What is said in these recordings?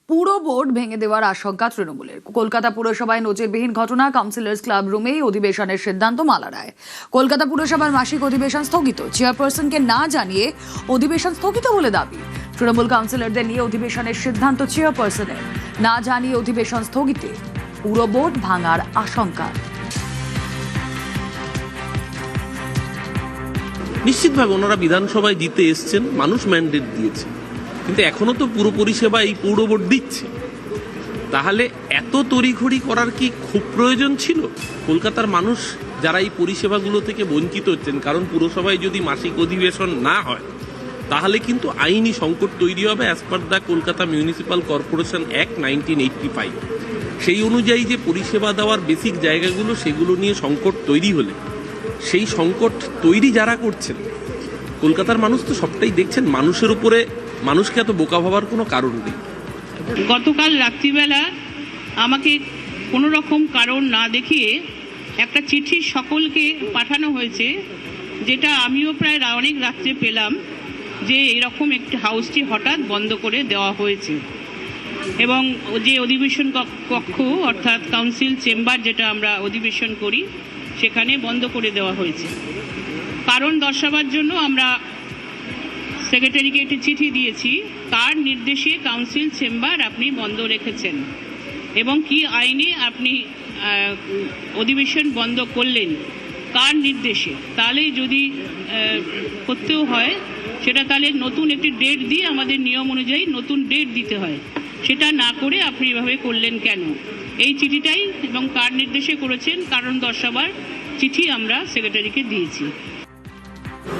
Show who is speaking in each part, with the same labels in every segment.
Speaker 1: পুরো বোর্ড ভেঙে দেওয়ার আশঙ্কা তৃণমূলের। কলকাতা পুরসভায় নজিরবিহীন ঘটনা, কাউন্সিলর্স ক্লাব রুমেই অধিবেশনের সিদ্ধান্ত মালা রায়। কলকাতা পুরসভার মাসিক অধিবেশন স্থগিত, চেয়ারপারসনকে না জানিয়ে অধিবেশন স্থগিত বলে দাবি। তৃণমূল কাউন্সিলরদের নিয়ে অধিবেশনের সিদ্ধান্ত চেয়ারপারসনের, না জানিয়ে অধিবেশন স্থগিতে পুরো বোর্ড ভাঙার আশঙ্কা।
Speaker 2: নিশ্চিতভাবে ওনারা বিধানসভায় জিতে এসছেন, মানুষ ম্যান্ডেট দিয়েছে, কিন্তু এখনো তো পুরো পরিষেবা এই পৌর বোর্ড দিচ্ছে। তাহলে এত তড়িঘড়ি করার কি খুব প্রয়োজন ছিল? কলকাতার মানুষ যারা এই পরিষেবাগুলো থেকে বঞ্চিত হচ্ছেন, কারণ পুরসভায় যদি মাসিক অধিবেশন না হয় তাহলে কিন্তু আইনি সংকট তৈরি হবে as per the Kolkata municipal corporation act 1985। সেই অনুযায়ী যে পরিষেবা দেওয়ার বেসিক জায়গাগুলো, সেগুলো নিয়ে সংকট তৈরি হলে সেই সংকট তৈরি যারা করছেন, কলকাতার মানুষ তো সবটাই দেখছেন। মানুষের উপরে মানুষকে এত বোকা ভাবার কোনো কারণ নেই।
Speaker 3: গতকাল রাত্রিবেলা আমাকে কোনো রকম কারণ না দেখিয়ে একটা চিঠি সকলকে পাঠানো হয়েছে, যেটা আমিও প্রায় অনেক রাত্রে পেলাম, যে এরকম একটি হাউসটি হঠাৎ বন্ধ করে দেওয়া হয়েছে এবং যে অধিবেশন কক্ষ অর্থাৎ কাউন্সিল চেম্বার, যেটা আমরা অধিবেশন করি, সেখানে বন্ধ করে দেওয়া হয়েছে। কারণ দর্শাবার জন্য আমরা সেক্রেটারিকে একটি চিঠি দিয়েছি, কার নির্দেশে কাউন্সিল চেম্বার আপনি বন্ধ রেখেছেন এবং কি আইনে আপনি অধিবেশন বন্ধ করলেন, কার নির্দেশে। তাহলে যদি করতেও হয় সেটা তাহলে নতুন একটি ডেট দিয়ে, আমাদের নিয়ম অনুযায়ী নতুন ডেট দিতে হয়। সেটা না করে আপনি এভাবে করলেন কেন? এই চিঠিটাই এবং কার নির্দেশে করেছেন কারণ দর্শাবার চিঠি আমরা সেক্রেটারিকে দিয়েছি।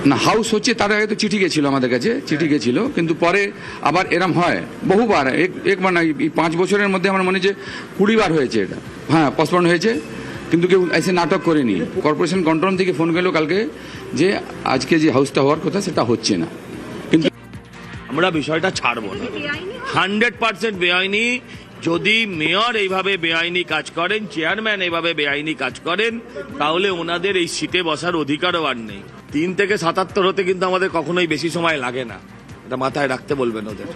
Speaker 4: না, হাউস হচ্ছে তার আগে তো চিঠি গেছিল আমাদের কাছে, চিঠি গেছিল, কিন্তু পরে আবার এরম হয় বহুবার, একবার না, এই 5 বছরের মধ্যে আমার মনে হচ্ছে 20 বার হয়েছে এটা। হ্যাঁ, পসপন্ড হয়েছে, কিন্তু কেউ এসে নাটক করেনি। কর্পোরেশন কন্ট্রোল থেকে ফোন গেল কালকে যে আজকে যে হাউসটা হওয়ার কথা সেটা হচ্ছে না। কিন্তু
Speaker 5: আমরা বিষয়টা ছাড়বো না, 100% বেআইনি। যদি মেয়র এইভাবে বেআইনি কাজ করেন, চেয়ারম্যান এইভাবে বেআইনি কাজ করেন, তাহলে ওনাদের এই সিটে বসার অধিকারও আর নেই। 3 থেকে 77 হতে কিন্তু আমাদের কখনোই বেশি সময় লাগে না, এটা মাথায় রাখতে বলবেন ওদের।